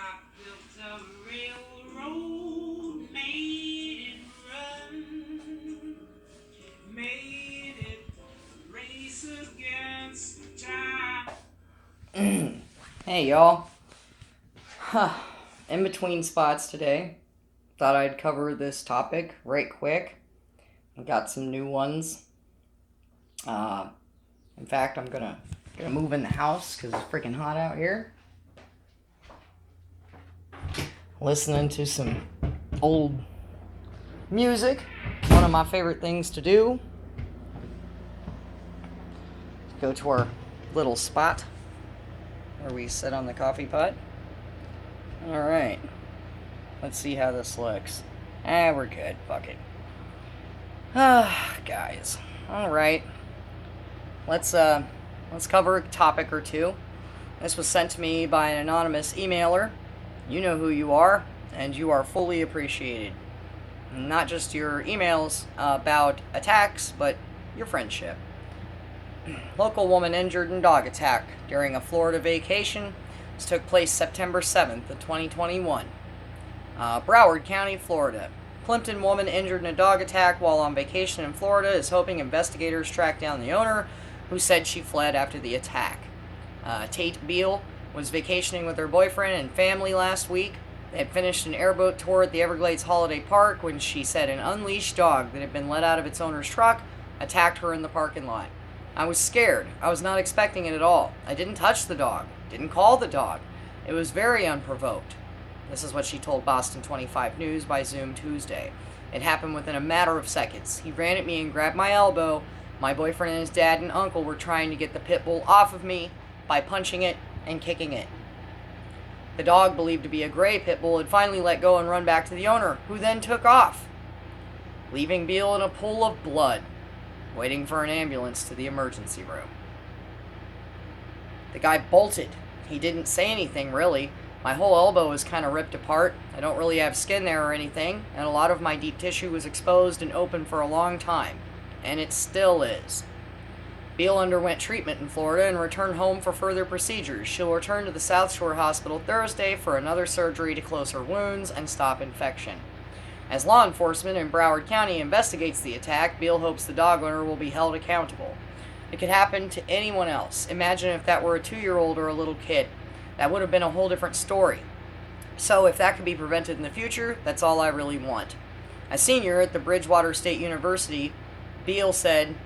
I built a railroad, made it run, made it race against time. Hey y'all. In between spots today, thought I'd cover this topic right quick. I got some new ones. Uh, in fact, I'm gonna move in the house because it's freaking hot out here. Listening to some old music, one of my favorite things to do. Go to our little spot where we sit on the coffee pot. Alright. Let's see how this looks. We're good. Fuck it. Guys. Alright. Let's cover a topic or two. This was sent to me by an anonymous emailer. You know who you are, and you are fully appreciated. Not just your emails about attacks, but your friendship. Local woman injured in dog attack during a Florida vacation. This took place September 7th of 2021. Broward County, Florida. Plimpton woman injured in a dog attack while on vacation in Florida is hoping investigators track down the owner, who said she fled after the attack. Tate Beal was vacationing with her boyfriend and family last week. They had finished an airboat tour at the Everglades Holiday Park when she said an unleashed dog that had been let out of its owner's truck attacked her in the parking lot. I was scared. I was not expecting it at all. I didn't touch the dog. Didn't call the dog. It was very unprovoked. This is what she told Boston 25 News by Zoom Tuesday. It happened within a matter of seconds. He ran at me and grabbed my elbow. My boyfriend and his dad and uncle were trying to get the pit bull off of me by punching it and kicking it. The dog, believed to be a gray pit bull, had finally let go and run back to the owner, who then took off, leaving Beal in a pool of blood, waiting for an ambulance to the emergency room. The guy bolted. He didn't say anything, really. My whole elbow was kind of ripped apart. I don't really have skin there or anything, and a lot of my deep tissue was exposed and open for a long time. And it still is. Beal underwent treatment in Florida and returned home for further procedures. She'll return to the South Shore Hospital Thursday for another surgery to close her wounds and stop infection. As law enforcement in Broward County investigates the attack, Beal hopes the dog owner will be held accountable. It could happen to anyone else. Imagine if that were a 2-year-old or a little kid. That would have been a whole different story. So if that could be prevented in the future, that's all I really want. A senior at the Bridgewater State University, Beal said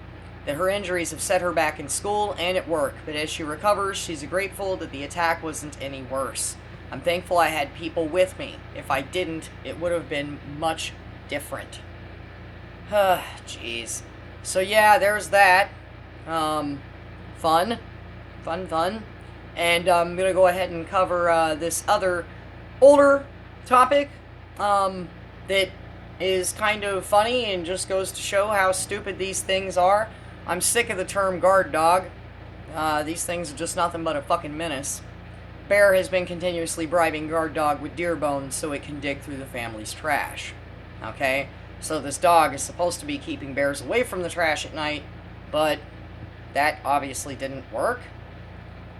that her injuries have set her back in school and at work, but as she recovers, she's grateful that the attack wasn't any worse. I'm thankful I had people with me. If I didn't, it would have been much different. Jeez. So yeah, there's that. Fun. And I'm going to go ahead and cover this other older topic that is kind of funny and just goes to show how stupid these things are. I'm sick of the term guard dog. These things are just nothing but a fucking menace. Bear has been continuously bribing guard dog with deer bones so it can dig through the family's trash. Okay? So this dog is supposed to be keeping bears away from the trash at night, but that obviously didn't work.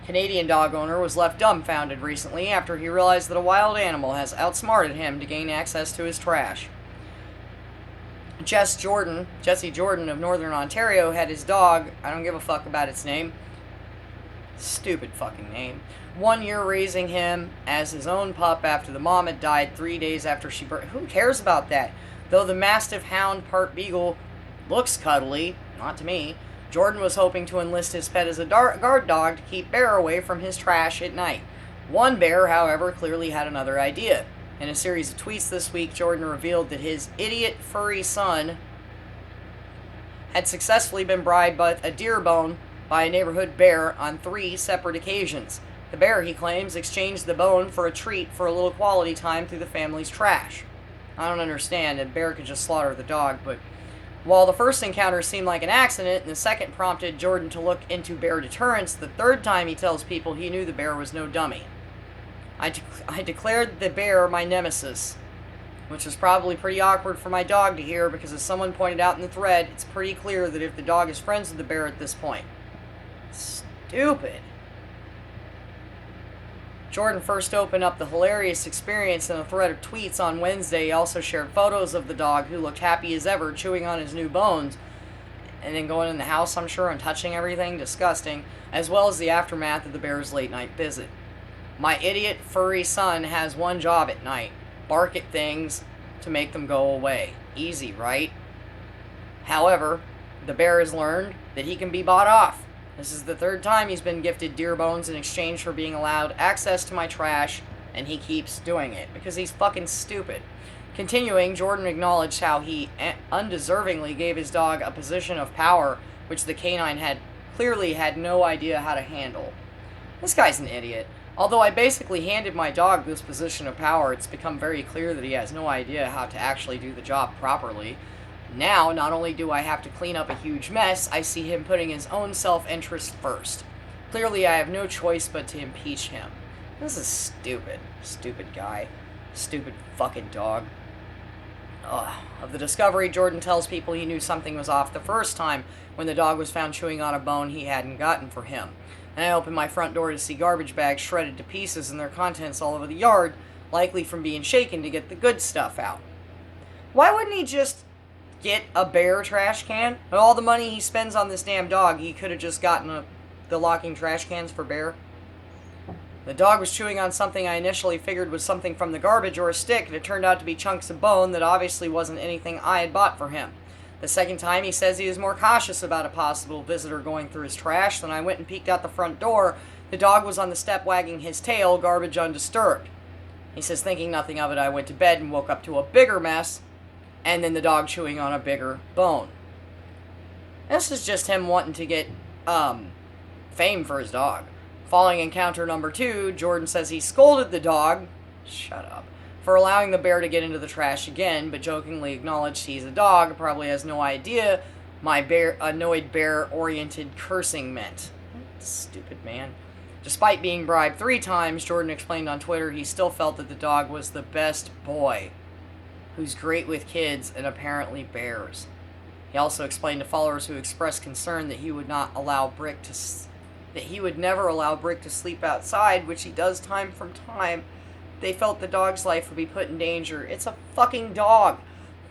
Canadian dog owner was left dumbfounded recently after he realized that a wild animal has outsmarted him to gain access to his trash. Jesse Jordan of Northern Ontario had his dog, I don't give a fuck about its name, stupid fucking name, 1 year raising him as his own pup after the mom had died 3 days after she who cares about that? Though the Mastiff Hound part Beagle looks cuddly, not to me, Jordan was hoping to enlist his pet as a guard dog to keep Bear away from his trash at night. One bear, however, clearly had another idea. In a series of tweets this week, Jordan revealed that his idiot furry son had successfully been bribed with a deer bone by a neighborhood bear on 3 separate occasions. The bear, he claims, exchanged the bone for a treat for a little quality time through the family's trash. I don't understand, a bear could just slaughter the dog, but while the first encounter seemed like an accident and the second prompted Jordan to look into bear deterrence, the third time he tells people he knew the bear was no dummy. I declared the bear my nemesis, which was probably pretty awkward for my dog to hear because, as someone pointed out in the thread, it's pretty clear that if the dog is friends with the bear at this point. Stupid. Jordan first opened up the hilarious experience in a thread of tweets on Wednesday. He also shared photos of the dog, who looked happy as ever, chewing on his new bones, and then going in the house, I'm sure, and touching everything. Disgusting. As well as the aftermath of the bear's late night visit. My idiot furry son has one job at night: bark at things to make them go away. Easy, right? However, the bear has learned that he can be bought off. This is the third time he's been gifted deer bones in exchange for being allowed access to my trash, and he keeps doing it because he's fucking stupid. Continuing, Jordan acknowledged how he undeservingly gave his dog a position of power which the canine had clearly had no idea how to handle. This guy's an idiot. Although I basically handed my dog this position of power, it's become very clear that he has no idea how to actually do the job properly. Now, not only do I have to clean up a huge mess, I see him putting his own self-interest first. Clearly, I have no choice but to impeach him. This is stupid. Stupid guy. Stupid fucking dog. Of the discovery, Jordan tells people he knew something was off the first time when the dog was found chewing on a bone he hadn't gotten for him. And I opened my front door to see garbage bags shredded to pieces and their contents all over the yard, likely from being shaken to get the good stuff out. Why wouldn't he just get a bear trash can? And all the money he spends on this damn dog, he could have just gotten the locking trash cans for bear. The dog was chewing on something I initially figured was something from the garbage or a stick, and it turned out to be chunks of bone that obviously wasn't anything I had bought for him. The second time, he says he was more cautious about a possible visitor going through his trash. When I went and peeked out the front door, the dog was on the step wagging his tail, garbage undisturbed. He says, thinking nothing of it, I went to bed and woke up to a bigger mess, and then the dog chewing on a bigger bone. This is just him wanting to get fame for his dog. Following encounter number 2, Jordan says he scolded the dog, shut up, for allowing the bear to get into the trash again, but jokingly acknowledged he's a dog, probably has no idea my annoyed bear-oriented cursing meant. Stupid man. Despite being bribed 3 times, Jordan explained on Twitter he still felt that the dog was the best boy, who's great with kids and apparently bears. He also explained to followers who expressed concern that he would never allow Brick to sleep outside, which he does time from time. They felt the dog's life would be put in danger. It's a fucking dog.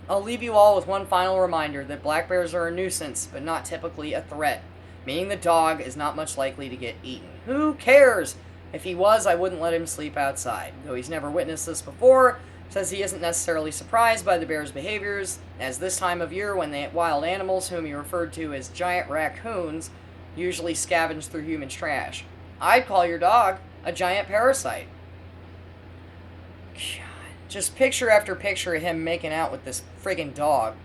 I'll leave you all with one final reminder that black bears are a nuisance, but not typically a threat, meaning the dog is not much likely to get eaten. Who cares? If he was, I wouldn't let him sleep outside. Though he's never witnessed this before, says he isn't necessarily surprised by the bear's behaviors, as this time of year when the wild animals, whom he referred to as giant raccoons, usually scavenge through human trash. I'd call your dog a giant parasite. God, just picture after picture of him making out with this friggin' dog.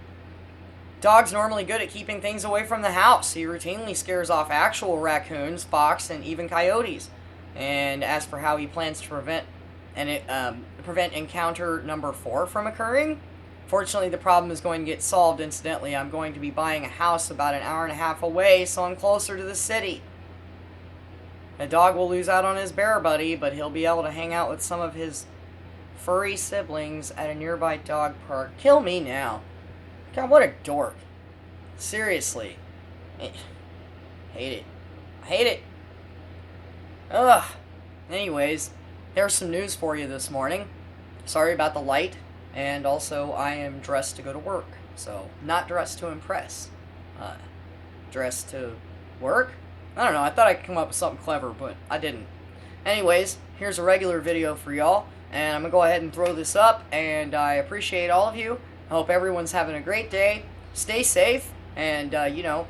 Dog's normally good at keeping things away from the house. He routinely scares off actual raccoons, fox, and even coyotes. And as for how he plans to prevent encounter number 4 from occurring, fortunately the problem is going to get solved incidentally. I'm going to be buying a house about an hour and a half away, so I'm closer to the city. The dog will lose out on his bear buddy, but he'll be able to hang out with some of his furry siblings at a nearby dog park. Kill me now. God, what a dork. Seriously. Hate it. I hate it. Ugh. Anyways, there's some news for you this morning. Sorry about the light. And also, I am dressed to go to work. So, not dressed to impress. Dressed to work? I don't know. I thought I could come up with something clever, but I didn't. Anyways, here's a regular video for y'all. And I'm going to go ahead and throw this up. And I appreciate all of you. I hope everyone's having a great day. Stay safe. And,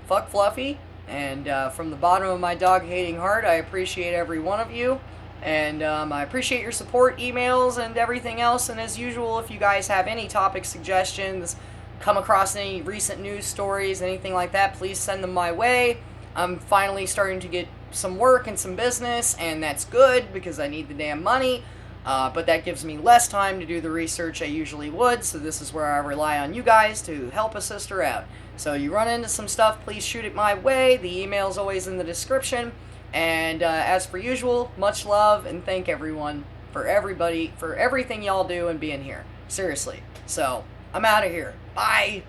fuck Fluffy. And from the bottom of my dog-hating heart, I appreciate every one of you. And I appreciate your support, emails, and everything else. And as usual, if you guys have any topic suggestions, come across any recent news stories, anything like that, please send them my way. I'm finally starting to get some work and some business, and that's good because I need the damn money. But that gives me less time to do the research I usually would, so this is where I rely on you guys to help a sister out. So you run into some stuff, please shoot it my way. The email's always in the description. And as for usual, much love and thank everyone for everything y'all do and being here. Seriously. So, I'm out of here. Bye!